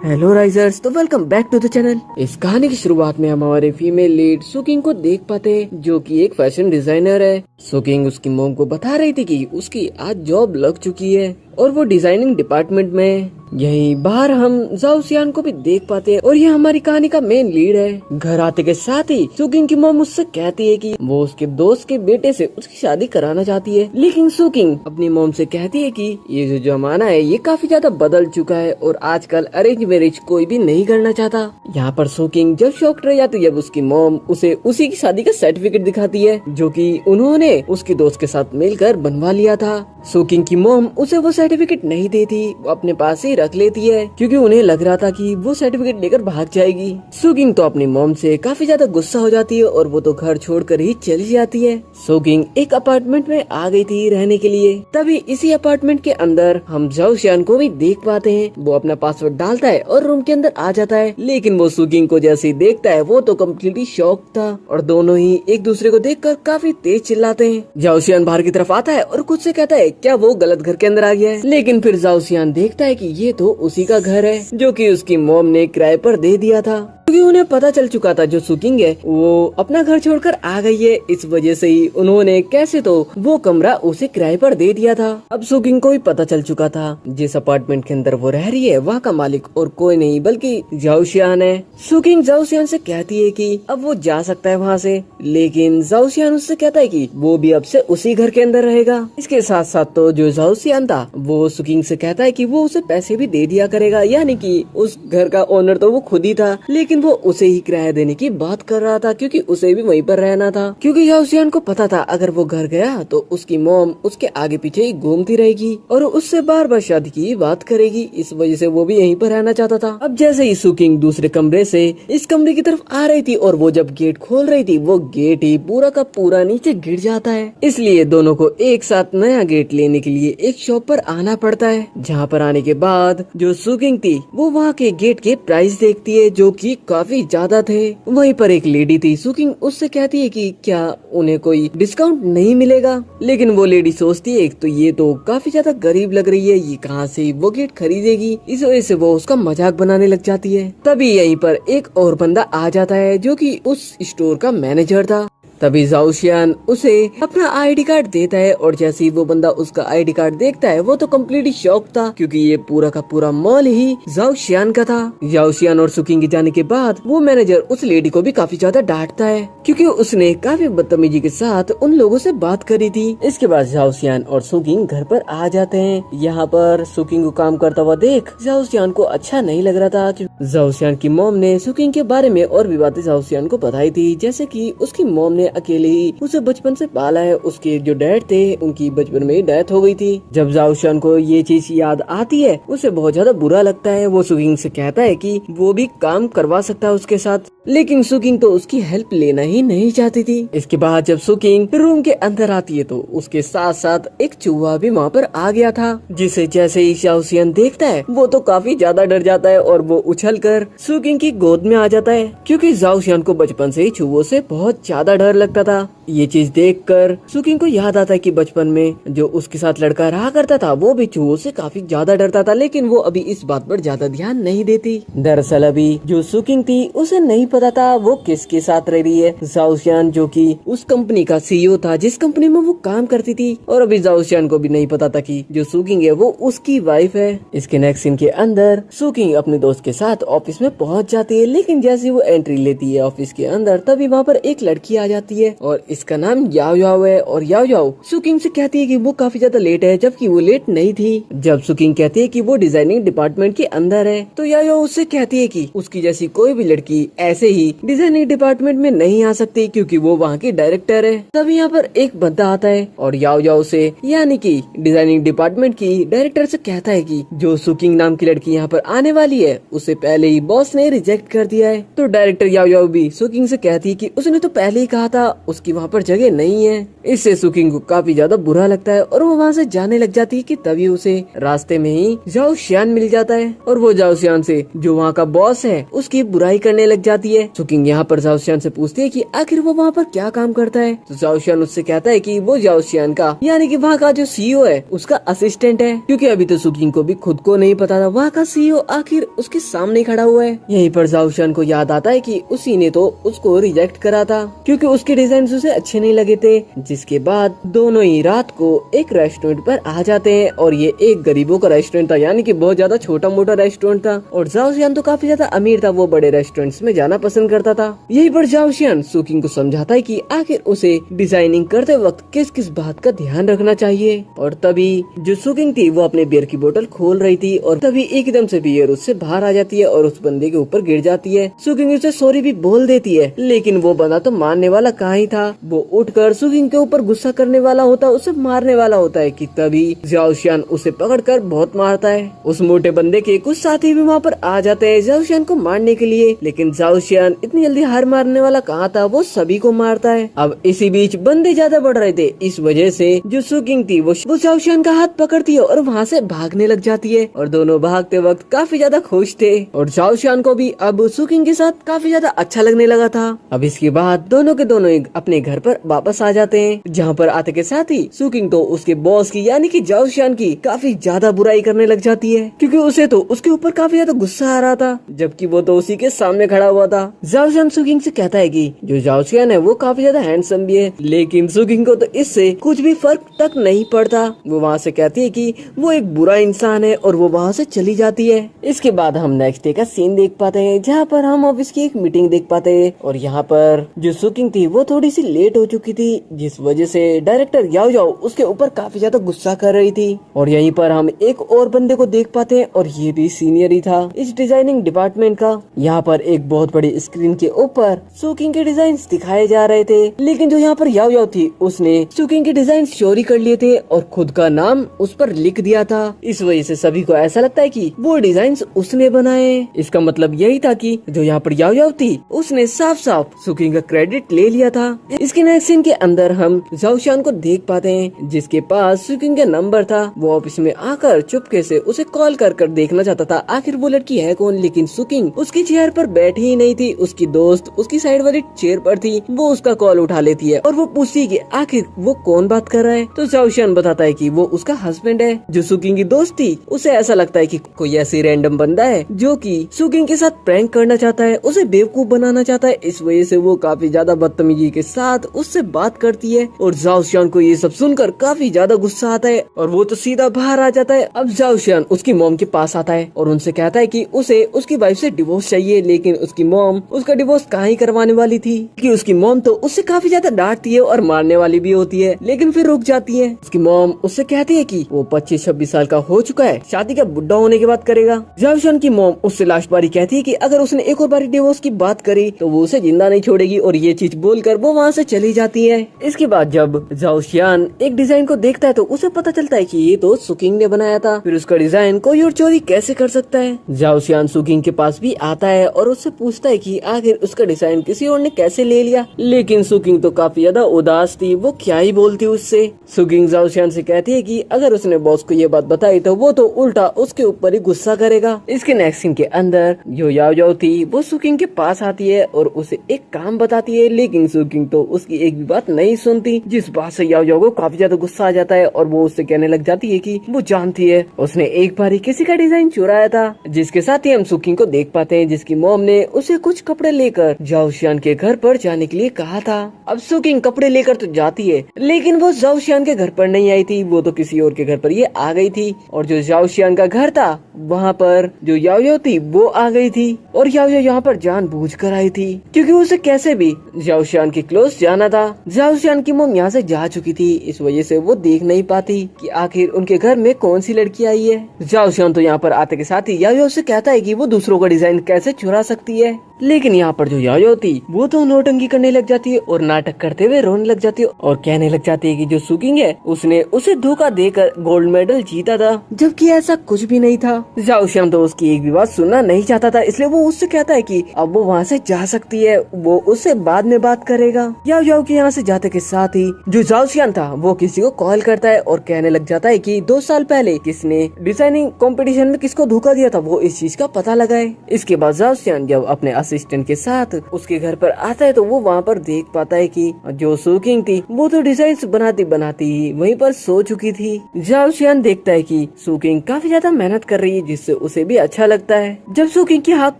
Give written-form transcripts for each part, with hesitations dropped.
Hello risers, तो welcome back to the channel. इस कहानी की शुरुआत में हम हमारे फीमेल लीड सुकिंग को देख पाते हैं, जो कि एक फैशन डिजाइनर है। सुकिंग उसकी मॉम को बता रही थी कि उसकी आज जॉब लग चुकी है और वो डिजाइनिंग डिपार्टमेंट में है। यहीं बाहर हम जाओसियान को भी देख पाते हैं और ये हमारी कहानी का मेन लीड है। घर आते के साथ ही सुकिंग की मॉम उससे कहती है कि वो उसके दोस्त के बेटे से उसकी शादी कराना चाहती है, लेकिन सुकिंग अपनी मॉम से कहती है कि ये जो जमाना है ये काफी ज्यादा बदल चुका है और आजकल अरेंज मैरिज कोई भी नहीं करना चाहता। यहाँ पर सुकिंग जब शॉक्ड रह जाती है जब उसकी मॉम उसे उसी की शादी का सर्टिफिकेट दिखाती है, जो कि उन्होंने उसके दोस्त के साथ मिलकर बनवा लिया था। सुकिंग की मॉम उसे वो सर्टिफिकेट नहीं देती, वो अपने पास ही रख लेती है क्योंकि उन्हें लग रहा था कि वो सर्टिफिकेट लेकर भाग जाएगी। सुकिंग तो अपनी मॉम से काफी ज्यादा गुस्सा हो जाती है और वो तो घर छोड़कर ही चली जाती है। सुकिंग एक अपार्टमेंट में आ गई थी रहने के लिए। तभी इसी अपार्टमेंट के अंदर हम जाओसियान को भी देख पाते हैं। वो अपना पासवर्ड डालता है और रूम के अंदर आ जाता है, लेकिन वो सुकिंग को जैसे ही देखता है वो तो कम्प्लीटली शॉक था और दोनों ही एक दूसरे को देखकर काफी तेज चिल्लाते हैं। जाओसियान बाहर की तरफ आता है और खुद से कहता है क्या वो गलत घर के अंदर आ गया है, लेकिन फिर जाओसियान देखता है कि ये तो उसी का घर है जो कि उसकी मॉम ने किराए पर दे दिया था, क्योंकि उन्हें पता चल चुका था जो सुकिंग है वो अपना घर छोड़कर आ गई है। इस वजह से ही उन्होंने कैसे तो वो कमरा उसे किराए पर दे दिया था। अब सुकिंग को भी पता चल चुका था जिस अपार्टमेंट के अंदर वो रह रही है वहाँ का मालिक और कोई नहीं बल्कि जाओसियान है। सुकिंग जाओसियान से कहती है कि अब वो जा सकता है वहाँ से, लेकिन जाओसियान उससे कहता है कि वो भी अब से उसी घर के अंदर रहेगा। इसके साथ साथ तो जो जाओसियान था वो सुकिंग से कहता है कि वो उसे पैसे भी दे दिया करेगा, यानी कि उस घर का ओनर तो वो खुद ही था, लेकिन वो उसे ही किराया देने की बात कर रहा था क्योंकि उसे भी वहीं पर रहना था। क्योंकि जाओसियान को पता था अगर वो घर गया तो उसकी मॉम उसके आगे पीछे ही घूमती रहेगी और उससे बार बार शादी की बात करेगी। इस वजह से वो भी यहीं पर रहना चाहता था। अब जैसे ही सुकिंग दूसरे कमरे से इस कमरे की तरफ आ रही थी और वो जब गेट खोल रही थी वो गेट ही पूरा का पूरा नीचे गिर जाता है। इसलिए दोनों को एक साथ नया गेट लेने के लिए एक शॉप पर आना पड़ता है, जहाँ पर आने के बाद जो सुकिंग थी वो वहाँ के गेट के प्राइस देखती है जो कि काफी ज्यादा थे। वहीं पर एक लेडी थी, सुकिंग उससे कहती है कि क्या उन्हें कोई डिस्काउंट नहीं मिलेगा, लेकिन वो लेडी सोचती है तो ये तो काफी ज्यादा गरीब लग रही है, ये कहाँ से वो गेट खरीदेगी। इस वजह से वो उसका मजाक बनाने लग जाती है। तभी यहीं पर एक और बंदा आ जाता है जो कि उस स्टोर का मैनेजर था। तभी जाओसियान उसे अपना आईडी कार्ड देता है और जैसे ही वो बंदा उसका आईडी कार्ड देखता है वो तो कम्प्लीटली शॉक था क्योंकि ये पूरा का पूरा मॉल ही जाओसियान का था। जाओसियान और सुकिंग के जाने के बाद वो मैनेजर उस लेडी को भी काफी ज्यादा डांटता है क्योंकि उसने काफी बदतमीजी के साथ उन लोगों से बात करी थी। इसके बाद जाओसियान और सुकिंग घर पर आ जाते हैं। यहाँ पर सुकिंग को काम करता हुआ देख जाओसियान को अच्छा नहीं लग रहा था। जाओसियान की मॉम ने सुकिंग के बारे में और भी बातें जाओसियान को बताई थी, जैसे कि उसकी मॉम ने अकेले ही उसे बचपन से पाला है। उसके जो डैड थे उनकी बचपन में ही डेथ हो गई थी। जब जाओसियान को ये चीज याद आती है उसे बहुत ज्यादा बुरा लगता है। वो सुकिंग से कहता है कि वो भी काम करवा सकता है उसके साथ, लेकिन सुकिंग तो उसकी हेल्प लेना ही नहीं चाहती थी। इसके बाद जब सुकिंग रूम के अंदर आती है तो उसके साथ साथ एक चूहा भी वहाँ पर आ गया था, जिसे जैसे ही जाओसियान देखता है वो तो काफी ज्यादा डर जाता है और वो उछलकर सुकिंग की गोद में आ जाता है क्योंकि जाओसियान को बचपन से ही चूहों से बहुत ज्यादा डर लगता था। ये चीज देखकर सुकिंग को याद आता है कि बचपन में जो उसके साथ लड़का रहा करता था वो भी चूहों से काफी ज्यादा डरता था, लेकिन वो अभी इस बात पर ज्यादा ध्यान नहीं देती। दरअसल अभी जो सुकिंग थी उसे नहीं पता था वो किसके साथ रह रही है। जाओसियान जो कि उस कंपनी का सीईओ था जिस कंपनी में वो काम करती थी, और अभी जाओसियान को भी नहीं पता था कि जो सुकिंग है वो उसकी वाइफ है। इसके नेक्स्ट सीन के अंदर सुकिंग अपने दोस्त के साथ ऑफिस में पहुंच जाती है, लेकिन जैसे वो एंट्री लेती है ऑफिस के अंदर तभी वहाँ पर एक लड़की आ जाती है और इसका नाम याओ याओ है। और याओ याओ सुकिंग से कहती है कि वो काफी ज्यादा लेट है, जबकि वो लेट नहीं थी। जब सुकिंग कहती है कि वो डिजाइनिंग डिपार्टमेंट के अंदर है तो याओ याओ उससे कहती है कि उसकी जैसी कोई भी लड़की ऐसे ही डिजाइनिंग डिपार्टमेंट में नहीं आ सकती क्योंकि वो वहाँ की डायरेक्टर है। तभी यहाँ पर एक बंदा आता है और याओ याओ से यानी कि डिजाइनिंग डिपार्टमेंट की डायरेक्टर से कहता है कि जो सुकिंग नाम की लड़की यहाँ पर आने वाली है उसे पहले ही बॉस ने रिजेक्ट कर दिया है। तो डायरेक्टर याओ याओ भी सुकिंग से कहती है कि उसने तो पहले ही कहा था उसकी वहाँ पर जगह नहीं है। इससे सुकिंग को काफी ज्यादा बुरा लगता है और वो वहाँ से जाने लग जाती है कि तभी उसे रास्ते में ही जाओ शियान मिल जाता है और वो जाओ शियान से जो वहाँ का बॉस है उसकी बुराई करने लग जाती है। सुकिंग यहाँ पर जाओ शियान से पूछती है कि आखिर वो वहाँ पर क्या काम करता है। तो जाओ शियान उससे कहता है कि वो जाओ शियान का यानी कि वहाँ का जो सीईओ है उसका असिस्टेंट है, क्योंकि अभी तो सुकिंग को भी खुद को नहीं पता था वहाँ का सीईओ आखिर उसके सामने खड़ा हुआ है। यहीं पर जाओ शियान को याद आता है कि उसी ने तो उसको रिजेक्ट करा था क्योंकि उसके डिजाइन उसे अच्छे नहीं लगे थे। जिसके बाद दोनों ही रात को एक रेस्टोरेंट पर आ जाते हैं और ये एक गरीबों का रेस्टोरेंट था, यानी कि बहुत ज्यादा छोटा मोटा रेस्टोरेंट था और जाओ शियान तो काफी ज्यादा अमीर था, वो बड़े रेस्टोरेंट्स में जाना पसंद करता था। यही पर जाओ शियान सुकिंग को समझाता है कि आखिर उसे डिजाइनिंग करते वक्त किस किस बात का ध्यान रखना चाहिए। और तभी जो सुकिंग थी वो अपने बियर की बोतल खोल रही थी और तभी एकदम से बियर उससे बाहर आ जाती है और उस बंदे के ऊपर गिर जाती है। सुकिंग उसे सॉरी भी बोल देती है, लेकिन वो बंदा तो मारने वाला कहाँ ही था। वो उठकर सुकिंग के ऊपर गुस्सा करने वाला होता है, उसे मारने वाला होता है कि तभी जाओ शियान उसे पकड़कर बहुत मारता है। उस मोटे बंदे के कुछ साथी भी वहाँ पर आ जाते हैं जाओ शियान को मारने के लिए, लेकिन जाओ शियान इतनी जल्दी हार मारने वाला कहाँ था, वो सभी को मारता है। अब इसी बीच बंदे ज्यादा बढ़ रहे थे, इस वजह से जो सुकिंग थी वो जाओ शियान का हाथ पकड़ती है और वहाँ से भागने लग जाती है और दोनों भागते वक्त काफी ज्यादा खुश थे और जाओ शियान को भी अब सुकिंग के साथ काफी ज्यादा अच्छा लगने लगा था। अब इसके बाद दोनों के दोनों अपने घर पर वापस आ जाते हैं, जहाँ पर आते के साथ ही सुकिंग तो उसके बॉस की यानी कि जाओ शियान की काफी ज्यादा बुराई करने लग जाती है, क्योंकि उसे तो उसके ऊपर काफी ज्यादा गुस्सा आ रहा था, जबकि वो तो उसी के सामने खड़ा हुआ था। जाओ शियान सुकिंग से कहता है कि जो जाओ शियान है वो काफी ज्यादा हैंडसम भी है, लेकिन सुकिंग को तो इससे कुछ भी फर्क तक नहीं पड़ता। वो वहाँ से कहती है कि वो एक बुरा इंसान है और वो वहाँ से चली जाती है। इसके बाद हम नेक्स्ट डे का सीन देख पाते हैं, जहाँ पर हम ऑफिस की एक मीटिंग देख पाते हैं और यहाँ पर जो सुकिंग थी वो थोड़ी सी लेट हो चुकी थी, जिस वजह से डायरेक्टर याओ याओ उसके ऊपर काफी ज्यादा गुस्सा कर रही थी। और यहीं पर हम एक और बंदे को देख पाते हैं और ये भी सीनियर ही था इस डिजाइनिंग डिपार्टमेंट का। यहाँ पर एक बहुत बड़ी स्क्रीन के ऊपर सुकिंग के डिजाइन दिखाए जा रहे थे, लेकिन जो यहाँ पर याओ याओ थी उसने सुकिंग के डिजाइन चोरी कर लिए थे और खुद का नाम उस पर लिख दिया था। इस वजह से सभी को ऐसा लगता है कि वो डिजाइन उसने बनाए। इसका मतलब यही था कि जो यहाँ पर याओ याओ थी उसने साफ साफ सुकिंग का क्रेडिट ले लिया था। इसके नेक्स्ट सीन के अंदर हम जाओ शियान को देख पाते हैं, जिसके पास सुकिंग का नंबर था। वो ऑफिस में आकर चुपके से उसे कॉल कर देखना चाहता था आखिर वो लड़की है कौन, लेकिन सुकिंग उसकी चेयर पर बैठी ही नहीं थी। उसकी दोस्त उसकी साइड वाली चेयर पर थी, वो उसका कॉल उठा लेती है और वो पूछती है कि आखिर वो कौन बात कर रहा है। तो जाओ शियान बताता है कि वो उसका हस्बैंड है। जो सुकिंग की दोस्त थी उसे ऐसा लगता है कि कोई ऐसी रैंडम बंदा है जो कि सुकिंग के साथ प्रैंक करना चाहता है, उसे बेवकूफ बनाना चाहता है। इस वजह से वो काफी ज्यादा बदतमीजी के साथ उससे बात करती है और जाओ शियान को ये सब सुनकर काफी ज्यादा गुस्सा आता है और वो तो सीधा बाहर आ जाता है। अब जाओ शियान उसकी मॉम के पास आता है और उनसे कहता है कि उसे उसकी वाइफ से डिवोर्स चाहिए, लेकिन उसकी मॉम उसका डिवोर्स कहाँ ही करवाने वाली थी कि उसकी मॉम तो उससे काफी ज्यादा डांटती है और मारने वाली भी होती है, लेकिन फिर रुक जाती है। उसकी मॉम उससे कहती है कि वो 25-26 साल का हो चुका है, शादी का बुढ़ा होने के बाद करेगा। जाओ शियान की मॉम उससे लास्ट बारी कहती है कि अगर उसने एक और बारी डिवोर्स की बात करी तो वो उसे जिंदा नहीं छोड़ेगी और ये चीज बोलकर वो वहाँ से चली जाती है। इसके बाद जब जाओ शियान एक डिजाइन को देखता है तो उसे पता चलता है कि ये तो सुकिंग ने बनाया था, फिर उसका डिजाइन कोई और चोरी कैसे कर सकता है। जाओ शियान सुकिंग के पास भी आता है और उससे पूछता है कि आखिर उसका डिजाइन किसी और ने कैसे ले लिया, लेकिन सुकिंग तो काफी ज्यादा उदास थी, वो क्या ही बोलती उससे। सुकिंग जाओ शियान से कहती है कि अगर उसने बॉस को ये बात बताई तो वो तो उल्टा उसके ऊपर ही गुस्सा करेगा। इसके नेक्स्ट सीन के अंदर जो याओ याओ थी वो सुकिंग के पास आती है और उसे एक काम बताती है, लेकिन सुकिंग तो उसकी एक भी बात नहीं सुनती, जिस बात से याओ याओ को काफी ज्यादा गुस्सा आ जाता है और वो उससे कहने लग जाती है कि वो जानती है उसने एक बार ही किसी का डिजाइन चुराया था। जिसके साथ ही हम सुकिंग को देख पाते हैं जिसकी मॉम ने उसे कुछ कपड़े लेकर जाओ शियान के घर पर जाने के लिए कहा था। अब सुकिंग कपड़े लेकर तो जाती है, लेकिन वो जाओ शियान के घर पर नहीं आई थी, वो तो किसी और के घर पर ये आ गई थी। और जो जाओ शियान का घर था वहाँ पर जो याओ याओ थी वो आ गई थी और याओ याओ यहाँ पर जानबूझकर आई थी, क्योंकि उसे कैसे भी जाओ शियान के क्लोज जाना था। जाओ शियान की मॉम यहाँ से जा चुकी थी, इस वजह से वो देख नहीं पाती कि आखिर उनके घर में कौन सी लड़की आई है। जाओ शियान तो यहाँ पर आते के साथ ही याओ याओ से कहता है कि वो दूसरों का डिजाइन कैसे चुरा सकती है। लेकिन यहाँ पर जो यायो थी वो तो नौटंकी करने लग जाती है और नाटक करते हुए रोने लग जाती है और कहने लग जाती है कि जो सुकिंग है उसने उसे धोखा देकर गोल्ड मेडल जीता था, जबकि ऐसा कुछ भी नहीं था। जाओ श्याम तो उसकी एक भी बात सुनना नहीं चाहता था, इसलिए वो उससे कहता है कि अब वो वहाँ से जा सकती है, वो उससे बाद में बात करेगा। याओ के यहाँ से जाते के साथ ही जो जाओ श्याम था वो किसी को कॉल करता है और कहने लग जाता है कि 2 साल पहले किसने डिजाइनिंग कंपटीशन में किसको धोखा दिया था वो इस चीज का पता लगाए। इसके बाद जाओ श्याम जब अपने असिस्टेंट के साथ उसके घर पर आता है तो वो वहाँ पर देख पाता है कि जो सुकिंग थी वो तो डिजाइन बनाती बनाती ही वहीं पर सो चुकी थी। जाओ श्याम देखता है कि सुकिंग काफी ज्यादा मेहनत कर रही है जिससे उसे भी अच्छा लगता है। जब सुकिंग की आँख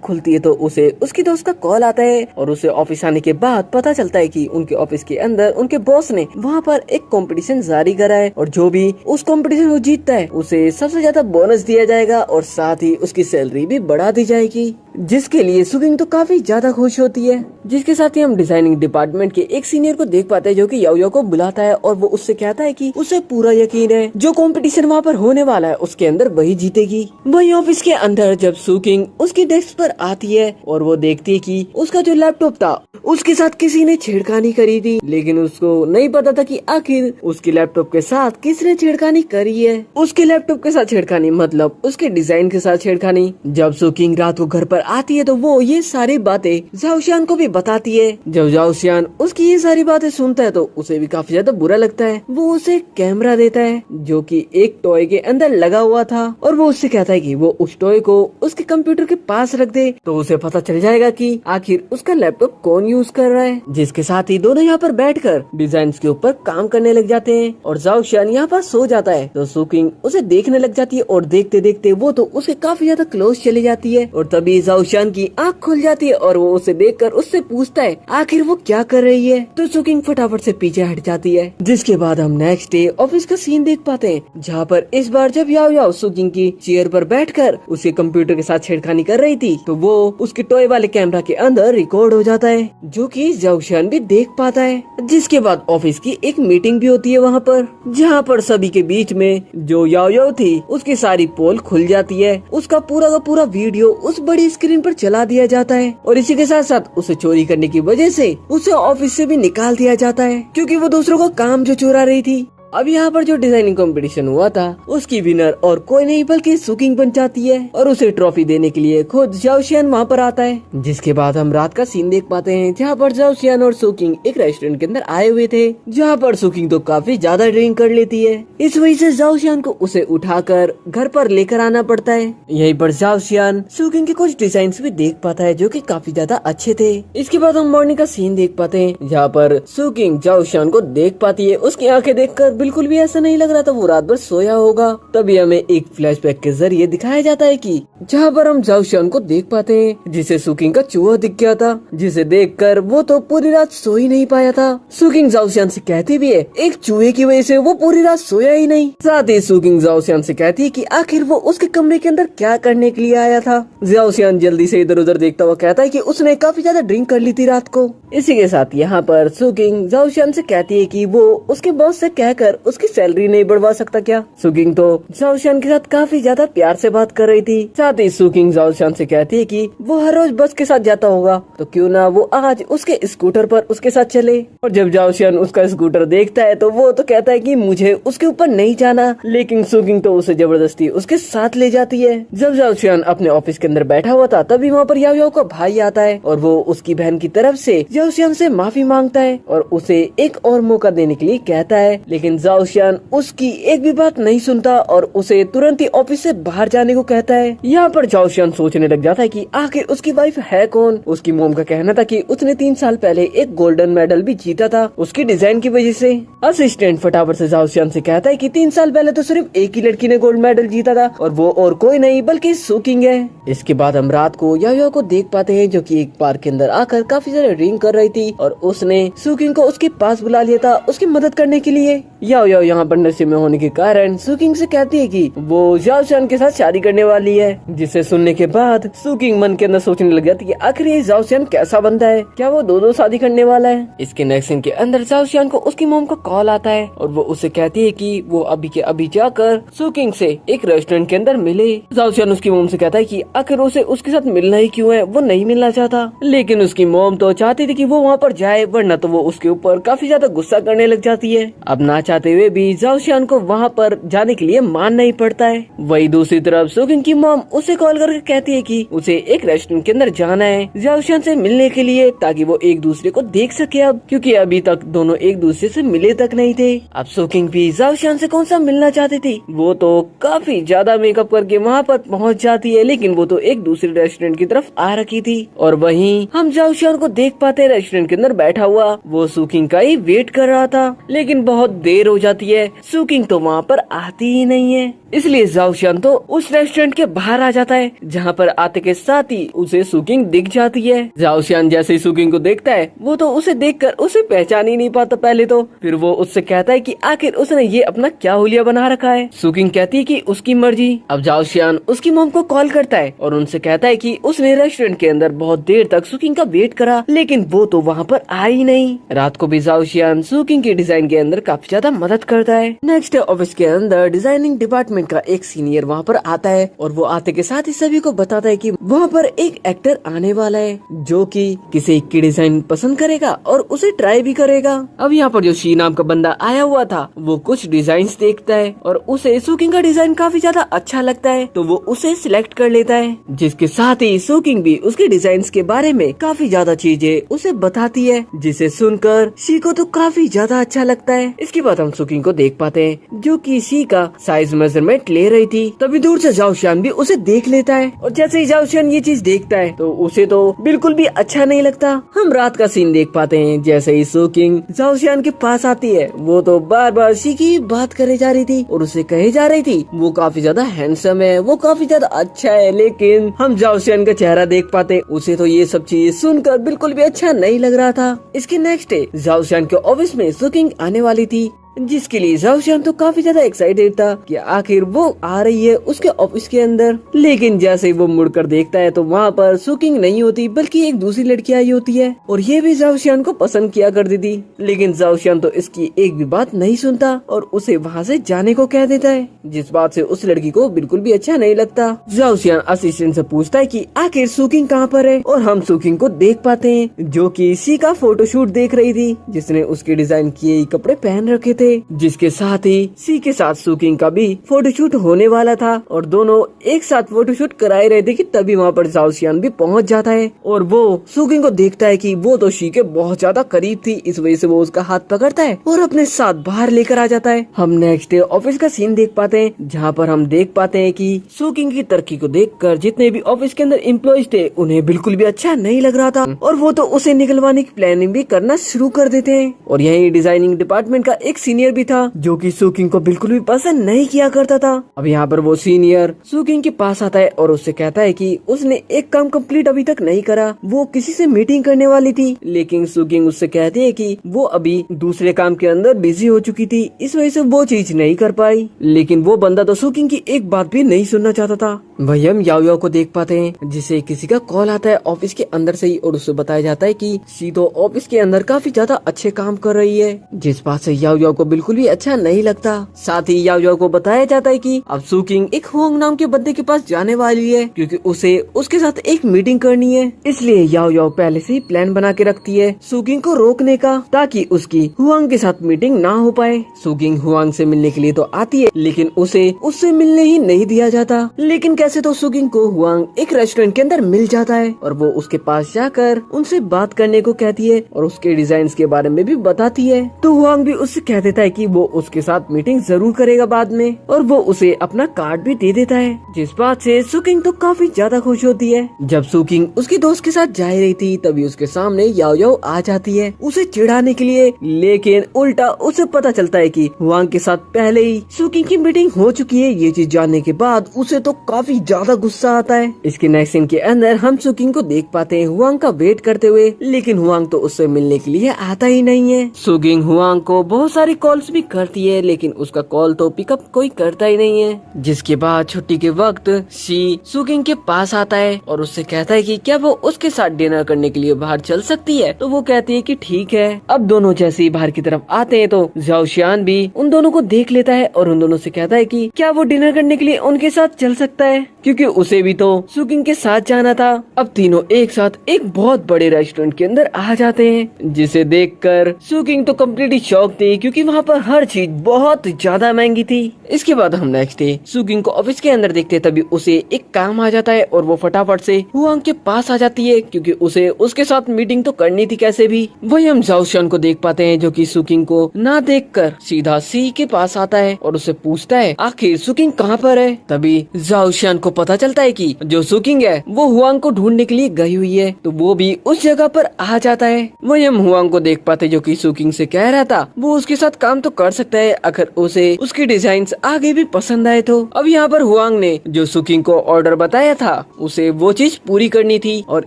खुलती है तो उसे उसकी दोस्त का कॉल आता है और उसे ऑफिस आने के बाद पता चलता है कि उनके ऑफिस के अंदर उनके बॉस ने वहाँ पर एक कंपटीशन जारी करा है और जो भी उस कंपटीशन को जीतता है उसे सबसे ज्यादा बोनस दिया जाएगा और साथ ही उसकी सैलरी भी बढ़ा दी जाएगी, जिसके लिए सुकिंग तो काफी ज्यादा खुश होती है। जिसके साथ ही हम डिजाइनिंग डिपार्टमेंट के एक सीनियर को देख पाते हैं जो कि याओ को बुलाता है और वो उससे कहता है कि उसे पूरा यकीन है जो कंपटीशन वहाँ पर होने वाला है उसके अंदर वही जीतेगी। वही ऑफिस के अंदर जब सुकिंग उसकी डेस्क पर आती है और वो देखती है कि उसका जो लैपटॉप था उसके साथ किसी ने छेड़खानी करी थी, लेकिन उसको नहीं पता था कि आखिर उसके लैपटॉप के साथ किसने छेड़खानी करी है। उसके लैपटॉप के साथ छेड़खानी मतलब उसके डिजाइन के साथ छेड़खानी। जब सुकिंग रात को घर पर आती है तो वो ये सारी बातें जाओ श्याम को भी बताती है। जब जाओ श्याम उसकी ये सारी बातें सुनता है तो उसे भी काफी ज्यादा बुरा लगता है। वो उसे कैमरा देता है जो कि एक टॉय के अंदर लगा हुआ था और वो उससे कहता है कि वो उस टॉय को उसके कंप्यूटर के पास रख दे तो उसे पता चल जाएगा कि आखिर उसका लैपटॉप कौन यूज कर रहा है। जिसके साथ ही दोनों यहाँ पर बैठकर डिजाइन के ऊपर काम करने लग जाते हैं और जाओ श्याम यहाँ पर सो जाता है तो सुकिंग उसे देखने लग जाती है और देखते देखते वो तो उसे काफी ज्यादा क्लोज चली जाती है और तभी जाओ श्याम की आँख खुल जाती है और वो उसे देखकर उससे पूछता है आखिर वो क्या कर रही है, तो सुकिंग फटाफट से पीछे हट जाती है। जिसके बाद हम नेक्स्ट डे ऑफिस का सीन देख पाते हैं जहाँ पर इस बार जब याओ सुकिंग की चेयर पर बैठकर उसके कंप्यूटर के साथ छेड़खानी कर रही थी तो वो उसके टॉय वाले कैमरा के अंदर रिकॉर्ड हो जाता है जो कि जाओ श्याम भी देख पाता है। जिसके बाद ऑफिस की एक मीटिंग भी होती है वहाँ पर जहाँ पर सभी के बीच में जो याओ थी उसकी सारी पोल खुल जाती है, उसका पूरा का पूरा वीडियो उस बड़ी स्क्रीन पर चला दिया जाता है और इसी के साथ साथ उसे चोरी करने की वजह से उसे ऑफिस से भी निकाल दिया जाता है क्योंकि वो दूसरों का काम जो चुरा रही थी। अब यहाँ पर जो डिजाइनिंग कंपटीशन हुआ था उसकी विनर और कोई नहीं बल्कि सुकिंग बन जाती है और उसे ट्रॉफी देने के लिए खुद जाओ श्याम वहाँ पर आता है। जिसके बाद हम रात का सीन देख पाते हैं जहाँ पर जाओ श्याम और सुकिंग एक रेस्टोरेंट के अंदर आए हुए थे जहाँ पर सुकिंग तो काफी ज्यादा ड्रिंक कर लेती है। इस वजह से जाओ श्याम को उसे उठाकर घर पर लेकर आना पड़ता है। यहीं पर जाओ श्याम सुकिंग के कुछ डिजाइन भी देख पाता है जो की काफी ज्यादा अच्छे थे। इसके बाद हम मॉर्निंग का सीन देख पाते हैं जहाँ पर सुकिंग जाओ श्याम को देख पाती है। उसकी आंखें देखकर बिल्कुल भी ऐसा नहीं लग रहा था वो रात भर सोया होगा। तभी हमें एक फ्लैशबैक के जरिए दिखाया जाता है कि जहाँ पर हम जाओ श्याम को देख पाते हैं जिसे सुकिंग का चूहा दिख गया था, जिसे देखकर वो तो पूरी रात सो ही नहीं पाया था। सुकिंग जाओ श्याम से कहती भी है एक चूहे की वजह से वो पूरी रात सोया ही नहीं। साथ ही सुकिंग जाओ श्याम से कहती है कि आखिर वो उसके कमरे के अंदर क्या करने के लिए आया था। जाओ श्याम जल्दी से इधर उधर देखता हुआ कहता है कि उसने काफी ज्यादा ड्रिंक कर ली थी रात को। इसी के साथ यहाँ पर सुकिंग जाओ श्याम से कहती है कि वो उसके बॉस से कहकर उसकी सैलरी नहीं बढ़वा सकता क्या। सुकिंग तो जाओ श्याम के साथ काफी ज्यादा प्यार से बात कर रही थी। साथ ही सुकिंग जाओ श्याम से कहती है कि वो हर रोज बस के साथ जाता होगा तो क्यों ना वो आज उसके स्कूटर पर उसके साथ चले। और जब जाओ श्याम उसका स्कूटर देखता है तो वो तो कहता है कि मुझे उसके ऊपर नहीं जाना, लेकिन सुकिंग तो उसे जबरदस्ती उसके साथ ले जाती है। जब जाओ श्याम अपने ऑफिस के अंदर बैठा हुआ था तभी वहाँ पर याओ का भाई आता है और वो उसकी बहन की तरफ से जाओ श्याम से माफी मांगता है और उसे एक और मौका देने के लिए कहता है, लेकिन जाओ श्याम उसकी एक भी बात नहीं सुनता और उसे तुरंत ही ऑफिस से बाहर जाने को कहता है। यहाँ पर जाओ श्याम सोचने लग जाता है कि आखिर उसकी वाइफ है कौन। उसकी मोम का कहना था कि उसने 3 साल पहले एक गोल्डन मेडल भी जीता था उसकी डिजाइन की वजह से। असिस्टेंट फटाफट से जाओ श्याम से कहता है कि 3 साल पहले तो सिर्फ एक ही लड़की ने गोल्ड मेडल जीता था और वो और कोई नहीं बल्कि सुकिंग है। इसके बाद हम रात को याओ को देख पाते हैं जो कि एक पार्क के अंदर आकर काफी सारे ड्रिंक कर रही थी और उसने सुकिंग को उसके पास बुला लिया था उसकी मदद करने के लिए। याओ याओ यहाँ पर नशे में होने के कारण सुकिंग से कहती है कि वो जाओ शान के साथ शादी करने वाली है, जिसे सुनने के बाद सुकिंग मन के अंदर सोचने लग जाती है आखिर ये जाओ शान कैसा बंदा है, क्या वो दो शादी करने वाला है। इसके नेक्स्ट सीन के अंदर जाओ शान को उसकी मॉम का कॉल आता है और वो उसे कहती है कि वो अभी के अभी जाकर सुकिंग से एक रेस्टोरेंट के अंदर मिले। जाओ शान उसकी मॉम से कहता है कि आखिर उसे उसके साथ मिलना ही क्यों है, वो नहीं मिलना चाहता, लेकिन उसकी मॉम तो चाहती थी कि वो वहाँ पर जाए, वरना तो वो उसके ऊपर काफी ज्यादा गुस्सा करने लग जाती है। अब ना चाहते हुए भी जाओ शान को वहाँ पर जाने के लिए मानना ही पड़ता है। वही दूसरी तरफ सुकिंग की मॉम उसे कॉल करके कहती है कि उसे एक रेस्टोरेंट के अंदर जाना है जाओ शान से मिलने के लिए, ताकि वो एक दूसरे को देख सके अब, क्योंकि अभी तक दोनों एक दूसरे से मिले तक नहीं थे। अब सुकिंग भी जाओ शान से कौन सा मिलना चाहती थी, वो तो काफी ज्यादा मेकअप करके वहाँ पर पहुँच जाती है, लेकिन वो तो एक दूसरे रेस्टोरेंट की तरफ आ रखी थी। और वहीं हम जाओ शान को देख पाते रेस्टोरेंट के अंदर बैठा हुआ, वो सुकिंग का ही वेट कर रहा था, लेकिन बहुत देर हो जाती है, सुकिंग तो वहाँ पर आती ही नहीं है। इसलिए जाओ शान तो उस रेस्टोरेंट के बाहर आ जाता है, जहाँ पर आते के साथ ही उसे सुकिंग दिख जाती है। जाओ शान जैसे ही सुकिंग को देखता है, वो तो उसे देखकर उसे पहचान ही नहीं पाता पहले तो, फिर वो उससे कहता है कि आखिर उसने ये अपना क्या हुलिया बना रखा है। सुकिंग कहती है कि उसकी मर्जी। अब जाओ शान उसकी मॉम को कॉल करता है और उनसे कहता है कि उसने रेस्टोरेंट के अंदर बहुत देर तक सुकिंग का वेट करा, लेकिन वो तो वहाँ पर आई नहीं। रात को भी जाओ शान सुकिंग के डिजाइन के अंदर काफी ज्यादा मदद करता है। नेक्स्ट ऑफिस के अंदर डिजाइनिंग डिपार्टमेंट का एक सीनियर वहाँ पर आता है और वो आते के साथ ही सभी को बताता है कि वहाँ पर एक एक्टर आने वाला है जो कि किसी की डिजाइन पसंद करेगा और उसे ट्राई भी करेगा। अब यहाँ पर जो शी नाम का बंदा आया हुआ था, वो कुछ डिजाइन्स देखता है और उसे सुकिंग का डिजाइन काफी ज्यादा अच्छा लगता है, तो वो उसे सिलेक्ट कर लेता है, जिसके साथ ही सुकिंग भी उसके डिजाइन्स के बारे में काफी ज्यादा चीजें उसे बताती है, जिसे सुनकर शी को तो काफी ज्यादा अच्छा लगता है। इसके बाद हम सुकिंग को देख पाते हैं जो कि शी का साइज मेजरमेंट ले रही थी, तभी दूर से जाओ शान भी उसे देख लेता है और जैसे ही जाओ शान ये चीज देखता है तो उसे तो बिल्कुल भी अच्छा नहीं लगता। हम रात का सीन देख पाते हैं, जैसे ही सुकिंग जाओ शान के पास आती है, वो तो बार बार शी की बात करे जा रही थी और उसे कहे जा रही थी वो काफी ज्यादा हैंडसम है, वो काफी ज्यादा अच्छा है, लेकिन हम जाओ शान का चेहरा देख पाते, उसे तो ये सब चीज सुनकर बिल्कुल भी अच्छा नहीं लग रहा था। इसके नेक्स्ट डे जाओ शान के ऑफिस में सुकिंग आने वाली थी, जिसके लिए जाओ शान तो काफी ज्यादा एक्साइटेड था कि आखिर वो आ रही है उसके ऑफिस के अंदर, लेकिन जैसे ही वो मुड़कर देखता है तो वहाँ पर सुकिंग नहीं होती बल्कि एक दूसरी लड़की आई होती है और ये भी जाओ शान को पसंद किया करती थी, लेकिन जाओ शान तो इसकी एक भी बात नहीं सुनता और उसे वहाँ से जाने को कह देता है, जिस बात से उस लड़की को बिल्कुल भी अच्छा नहीं लगता। जाओ शान असिस्टेंट से पूछता है कि आखिर सुकिंग कहाँ पर है और हम सुकिंग को देख पाते हैं जो कि शी का फोटोशूट देख रही थी, जिसने उसके डिजाइन किए कपड़े पहन रखे थे, जिसके साथ ही सी के साथ सुकिंग का भी फोटोशूट होने वाला था और दोनों एक साथ फोटोशूट कराए रहे थे कि तभी वहाँ पर जाओ शान भी पहुँच जाता है और वो सुकिंग को देखता है कि वो तो शी के बहुत ज्यादा करीब थी, इस वजह से वो उसका हाथ पकड़ता है और अपने साथ बाहर लेकर आ जाता है। हम नेक्स्ट डे ऑफिस का सीन देख पाते हैं, जहाँ पर हम देख पाते हैं कि सुकिंग की तरक्की को देखकर जितने भी ऑफिस के अंदर एम्प्लॉइज थे उन्हें बिल्कुल भी अच्छा नहीं लग रहा था और वो तो उसे निकलवाने की प्लानिंग भी करना शुरू कर देते हैं। और यही डिजाइनिंग डिपार्टमेंट का एक सीनियर भी था जो कि सुकिंग को बिल्कुल भी पसंद नहीं किया करता था। अब यहाँ पर वो सीनियर सुकिंग के पास आता है और उससे कहता है कि उसने एक काम कंप्लीट अभी तक नहीं करा, वो किसी से मीटिंग करने वाली थी, लेकिन सुकिंग उससे कहती है कि वो अभी दूसरे काम के अंदर बिजी हो चुकी थी, इस वजह से वो चीज नहीं कर पाई। लेकिन वो बंदा तो सुकिंग की एक बात भी नहीं सुनना चाहता था। वही हम याओ याओ को देख पाते हैं, जिसे किसी का कॉल आता है ऑफिस के अंदर से ही और उससे बताया जाता है कि शी तो ऑफिस के अंदर काफी ज्यादा अच्छे काम कर रही है, जिस बात से याओ याओ को बिल्कुल भी अच्छा नहीं लगता। साथ ही याओ याओ को बताया जाता है कि अब सुकिंग एक हुआंग नाम के बंदे के पास जाने वाली है, क्योंकि उसे उसके साथ एक मीटिंग करनी है, इसलिए याओ याओ पहले से ही प्लान बना के रखती है सुकिंग को रोकने का, ताकि उसकी हुआंग के साथ मीटिंग ना हो पाए। सुकिंग हुआंग से मिलने के लिए तो आती है, लेकिन उसे उससे मिलने ही नहीं दिया जाता। लेकिन कैसे तो सुकिंग को हुआंग एक रेस्टोरेंट के अंदर मिल जाता है और वो उसके पास जाकर उनसे बात करने को कहती है और उसके डिजाइन के बारे में भी बताती है। तो हुआंग भी उससे कह देता है कि वो उसके साथ मीटिंग जरूर करेगा बाद में, और वो उसे अपना कार्ड भी दे देता है, जिस बात से सुकिंग तो काफी ज्यादा खुश होती है। जब सुकिंग उसकी दोस्त के साथ जा रही थी तभी उसके सामने याओ याओ आ जाती है उसे चिढ़ाने के लिए, लेकिन उल्टा उसे पता चलता है कि हुआंग के साथ पहले ही सुकिंग की मीटिंग हो चुकी है। ये चीज जानने के बाद उसे तो काफी ज्यादा गुस्सा आता है। इसके नेक्स्ट सीन के अंदर हम सुकिंग को देख पाते हैं हुआंग का वेट करते हुए, लेकिन हुआंग तो उससे मिलने के लिए आता ही नहीं है। सुकिंग हुआंग को बहुत सारी कॉल्स भी करती है, लेकिन उसका कॉल तो पिकअप कोई करता ही नहीं है। जिसके बाद छुट्टी के वक्त शी सुकिंग के पास आता है और उससे कहता है कि क्या वो उसके साथ डिनर करने के लिए बाहर चल सकती है। तो वो कहती है कि ठीक है। अब दोनों जैसे ही बाहर की तरफ आते हैं तो जाओ शियान भी उन दोनों को देख लेता है और उन दोनों से कहता है कि क्या वो डिनर करने के लिए उनके साथ चल सकता है, क्योंकि उसे भी तो सुकिंग के साथ जाना था। अब तीनों एक साथ एक बहुत बड़े रेस्टोरेंट के अंदर आ जाते हैं, जिसे देखकर सुकिंग तो कम्प्लीटली शॉक थी, क्योंकि वहाँ पर हर चीज बहुत ज्यादा महंगी थी। इसके बाद हम नेक्स्ट डे सुकिंग को ऑफिस के अंदर देखते हैं, तभी उसे एक काम आ जाता है और वो फटाफट से हुआंग के पास आ जाती है, क्योंकि उसे उसके साथ मीटिंग तो करनी थी कैसे भी। वही हम जाओ शियान को देख पाते हैं, जो कि सुकिंग को ना देखकर सीधा सी के पास आता है और उससे पूछता है आखिर सुकिंग कहाँ पर है। तभी जाओ शियान को पता चलता है कि जो सुकिंग है वो हुआंग को ढूंढने के लिए गई हुई है, तो वो भी उस जगह पर आ जाता है। वही हम हुआंग को देख पाते, जो कि सुकिंग से कह रहा था वो उसके साथ काम तो कर सकता है अगर उसे उसकी डिजाइन्स आगे भी पसंद आए तो। अब यहाँ पर हुआंग ने जो सुकिंग को ऑर्डर बताया था उसे वो चीज पूरी करनी थी और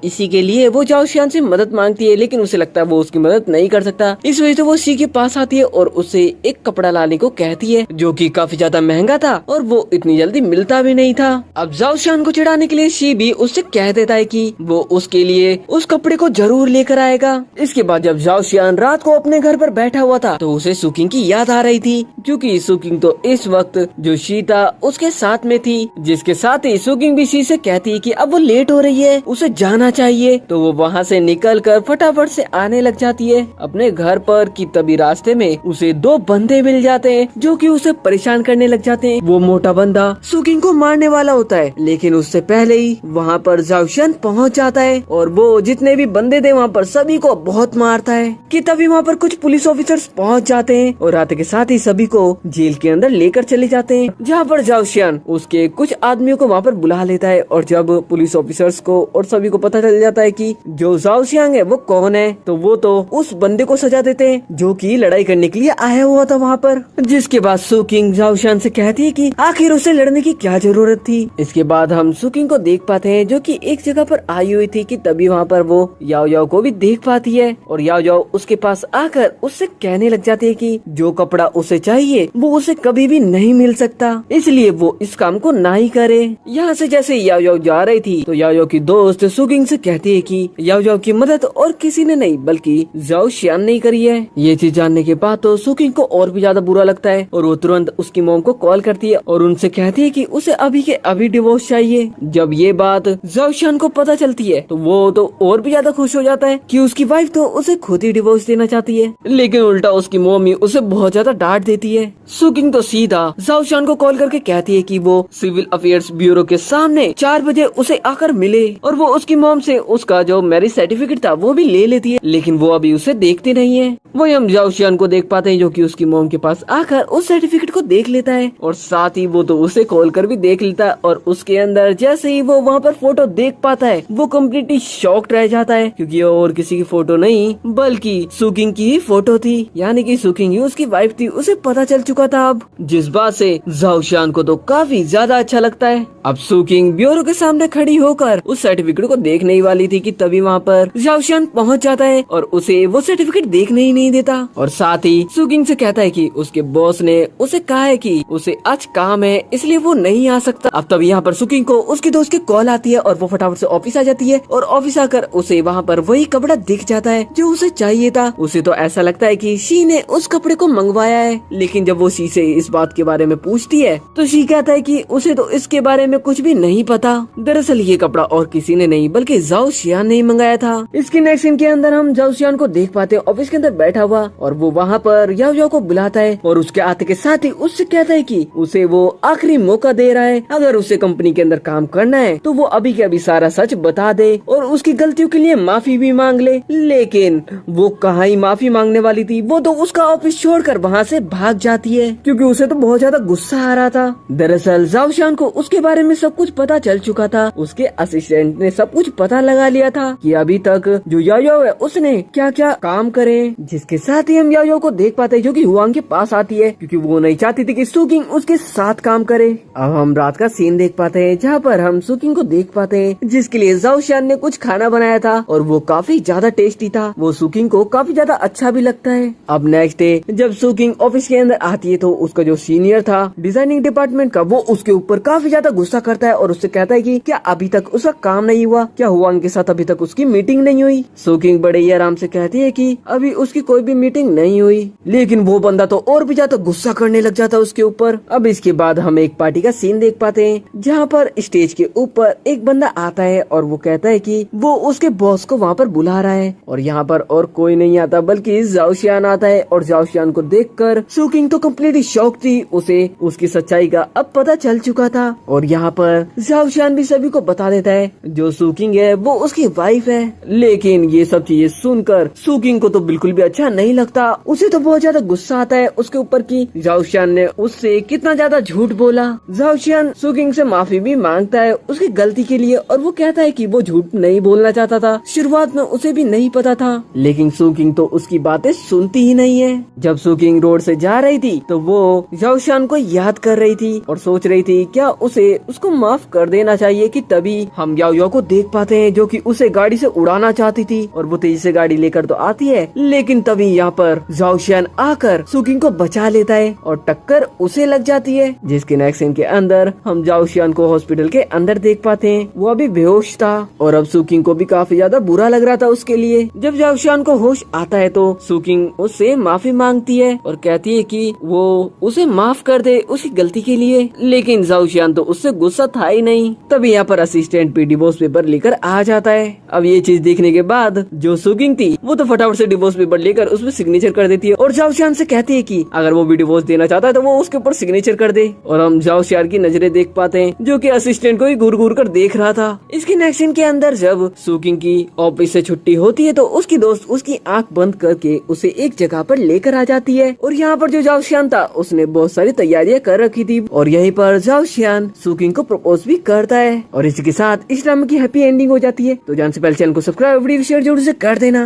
इसी के लिए वो जाओ शियान से मदद मांगती है, लेकिन उसे लगता है वो उसकी मदद नहीं कर सकता। इस वजह से वो शी के पास आती है और उसे एक कपड़ा लाने को कहती है, जो कि काफी ज्यादा महंगा था और वो इतनी जल्दी मिलता भी नहीं था। अब जाओ शियान को चिढ़ाने के लिए शी भी उससे कह देता है कि वो उसके लिए उस कपड़े को जरूर लेकर आएगा। इसके बाद जब जाओ शियान रात को अपने घर पर बैठा हुआ था तो उसे सुकिंग की याद आ रही थी, क्योंकि सुकिंग तो इस वक्त जो शी था उसके साथ में थी। जिसके साथ ही सुकिंग भी शी से कहती है कि अब वो लेट हो रही है, उसे जाना चाहिए। तो वो वहाँ से निकलकर फटाफट से आने लग जाती है अपने घर पर, कि तभी रास्ते में उसे दो बंदे मिल जाते हैं, जो कि उसे परेशान करने लग जाते हैं। वो मोटा बंदा सुकिंग को मारने वाला होता है, लेकिन उससे पहले ही वहाँ पर जाओ शियान पहुँच जाता है और वो जितने भी बंदे थे वहाँ पर सभी को बहुत मारता है। कि तभी वहाँ पर कुछ पुलिस ऑफिसर्स पहुँच जाते हैं और आते के साथ ही सभी को जेल के अंदर लेकर चले जाते हैं, जहाँ पर जाओ शियान उसके कुछ आदमियों को वहाँ पर बुला लेता है। और जब पुलिस ऑफिसर्स को और सभी को पता चल जाता है कि जो जाओ शियान है वो कौन है, तो वो तो उस बंदे को सजा देते हैं जो कि लड़ाई करने के लिए आया हुआ था वहाँ पर। जिसके बाद सुकिंग जाओ शियान से कहती है कि आखिर उसे लड़ने की क्या जरूरत थी। इसके बाद हम सुकिंग को देख पाते हैं, जो कि एक जगह पर आई हुई थी, कि तभी वहाँ पर वो याओ याओ को भी देख पाती है और याओ याओ उसके पास आकर उससे कहने लग जाती है कि जो कपड़ा उसे चाहिए वो उसे कभी भी नहीं मिल सकता, इसलिए वो इस काम को ना ही करे। यहाँ से जैसे याओ याओ जा रही थी तो याओ याओ की दोस्त सुकिंग से कहती है कि याओ याओ की मदद और किसी ने नहीं बल्कि जाओ शियान ने करी है। ये चीज जानने के बाद तो सुकिंग को और भी ज्यादा बुरा लगता है और वो तुरंत उसकी मॉम को कॉल करती है और उनसे कहती है कि उसे अभी के अभी डिवोर्स चाहिए। जब ये बात जाओ शियान को पता चलती है तो वो तो और भी ज्यादा खुश हो जाता है कि उसकी वाइफ तो उसे खुद ही डिवोर्स देना चाहती है, लेकिन उल्टा उसकी मम्मी उसे बहुत ज्यादा डांट देती है। सुकिंग तो सीधा जाओ शियान को कॉल करके कहती है कि वो सिविल अफेयर्स ब्यूरो के सामने 4 बजे उसे आकर मिले और वो उसकी मॉम से उसका जो मैरिज सर्टिफिकेट था वो भी ले लेती है, लेकिन वो अभी उसे देखती नहीं है। वही हम जाओ शियान को देख पाते हैं, जो कि उसकी मॉम के पास आकर उस सर्टिफिकेट को देख लेता है और साथ ही वो तो उसे कॉल कर भी देख लेता है और उसके अंदर जैसे ही वो वहाँ पर फोटो देख पाता है वो कम्प्लीटली शॉक्ड रह जाता है, क्योंकि और किसी की फोटो नहीं बल्कि सुकिंग की ही फोटो थी, यानी कि सुकिंग ही उसकी वाइफ थी। उसे पता चल चुका था अब, जिस बात से जाओ शियान को तो काफी ज्यादा अच्छा लगता है। अब सुकिंग ब्यूरो के सामने खड़ी होकर उस सर्टिफिकेट को देखने ही वाली थी कि तभी वहाँ पर जाओ शियान पहुँच जाता है और उसे वो सर्टिफिकेट देखने ही नहीं देता और साथ ही सुकिंग से कहता है कि उसके बॉस ने उसे कहा है कि उसे आज काम है इसलिए वो नहीं आ सकता। अब तभी यहाँ पर सुकिंग को उसके दोस्त की कॉल आती है और वो फटाफट से ऑफिस आ जाती है और ऑफिस आकर उसे वहाँ पर वही कपड़ा दिख जाता है जो उसे चाहिए था। उसे तो ऐसा लगता है कि शी ने उस कपड़े को मंगवाया है, लेकिन जब वो शी से इस बात के बारे में पूछती है तो शी कहता है कि उसे तो इसके बारे में कुछ भी नहीं पता। दरअसल ये कपड़ा और किसी ने नहीं बल्कि जाओ शियान ने ही मंगाया था। इसके नेक्स्ट सीन के अंदर हम जाओ शियान को देख पाते हैं ऑफिस के अंदर बैठा हुआ और वो वहाँ पर याओ याओ को बुलाता है और उसके आते के साथ ही उससे कहता है कि उसे वो आखिरी मौका दे रहा है, अगर उसे कंपनी के अंदर काम करना है तो वो अभी के अभी सारा सच बता दे और उसकी गलतियों के लिए माफी भी मांग ले। लेकिन वो कहाँ ही माफी मांगने वाली थी, वो तो उसका ऑफिस छोड़कर वहाँ से भाग जाती है क्योंकि उसे तो बहुत ज्यादा गुस्सा आ रहा था। दरअसल जाओ शियान को उसके बारे में सब कुछ पता चल चुका था, उसके असिस्टेंट ने सब कुछ पता लगा लिया था कि अभी तक जो याओ याओ है उसने क्या क्या काम करे, जिस इसके साथ ही हम याओ याओ को देख पाते हैं जो कि हुआंग के पास आती है क्योंकि वो नहीं चाहती थी कि सुकिंग उसके साथ काम करे। अब हम रात का सीन देख पाते हैं जहाँ पर हम सुकिंग को देख पाते हैं जिसके लिए जाओ शियान ने कुछ खाना बनाया था और वो काफी ज्यादा टेस्टी था। वो सुकिंग को काफी ज्यादा अच्छा भी लगता है। अब नेक्स्ट डे जब सुकिंग ऑफिस के अंदर आती है तो उसका जो सीनियर था डिजाइनिंग डिपार्टमेंट का वो उसके ऊपर काफी ज्यादा गुस्सा करता है और उससे कहता है कि क्या अभी तक उसका काम नहीं हुआ, क्या हुआंग के साथ अभी तक उसकी मीटिंग नहीं हुई। सुकिंग बड़े ही आराम से कहती है कि अभी उसकी कोई भी मीटिंग नहीं हुई, लेकिन वो बंदा तो और भी ज्यादा गुस्सा करने लग जाता है उसके ऊपर। अब इसके बाद हम एक पार्टी का सीन देख पाते हैं जहाँ पर स्टेज के ऊपर एक बंदा आता है और वो कहता है कि वो उसके बॉस को वहाँ पर बुला रहा है और यहाँ पर और कोई नहीं आता बल्कि जाओ शियान आता है और जाओ शियान को देखकर सुकिंग तो कम्प्लीटली शॉक थी। उसे उसकी सच्चाई का अब पता चल चुका था और यहाँ पर जाओ शियान भी सभी को बता देता है जो सुकिंग है वो उसकी वाइफ है। लेकिन ये सब चीजें सुनकर सुकिंग को तो बिल्कुल भी अच्छा नहीं लगता। उसे तो बहुत ज्यादा गुस्सा आता है उसके ऊपर कि जाओ शियान ने उससे कितना ज्यादा झूठ बोला। जाओ शियान सुकिंग से माफी भी मांगता है उसकी गलती के लिए और वो कहता है कि वो झूठ नहीं बोलना चाहता था, शुरुआत में उसे भी नहीं पता था। लेकिन सुकिंग तो उसकी बातें सुनती ही नहीं है। जब सुकिंग रोड से जा रही थी तो वो जाओ शियान को याद कर रही थी और सोच रही थी क्या उसे उसको माफ कर देना चाहिए कि तभी हम याओ याओ को देख पाते हैं जो कि उसे गाड़ी से उड़ाना चाहती थी और वो तेजी से गाड़ी लेकर तो आती है लेकिन तभी यहाँ पर जाओ शियान आकर सुकिंग को बचा लेता है और टक्कर उसे लग जाती है। जिसके नेक्स्ट सीन के अंदर हम जाओ शियान को हॉस्पिटल के अंदर देख पाते हैं। वो अभी बेहोश था और अब सुकिंग को भी काफी ज्यादा बुरा लग रहा था उसके लिए। जब जाओ शियान को होश आता है तो सुकिंग उससे माफी मांगती है और कहती है कि वो उसे माफ कर दे उसकी गलती के लिए, लेकिन जाओ शियान तो उससे गुस्सा था ही नहीं। तभी यहाँ पर असिस्टेंट भी डिवोर्स पेपर लेकर आ जाता है। अब ये चीज देखने के बाद जो सुकिंग थी वो तो फटाफट से डिवोर्स पेपर लेकर उसमें सिग्नेचर कर देती है और जाओ शियान से कहती है कि अगर वो भी डिवोर्स देना चाहता है तो वो उसके ऊपर सिग्नेचर कर दे। और हम जाओ शियान की नजरें देख पाते हैं जो कि असिस्टेंट को ही घूर घूर कर देख रहा था। इसके नेक्स्ट सीन के अंदर जब सुकिंग की ऑफिस से छुट्टी होती है तो उसकी दोस्त उसकी आंख बंद करके उसे एक जगह पर लेकर आ जाती है और यहाँ पर जो जाओ शियान था उसने बहुत सारी तैयारियां कर रखी थी और यहीं पर जाओ शियान सुकिंग को प्रपोज भी करता है और इसी के साथ इस ड्रामा की हैप्पी एंडिंग हो जाती है। तो जान से पहले चैनल को सब्सक्राइब वीडियो शेयर जरूर से कर देना।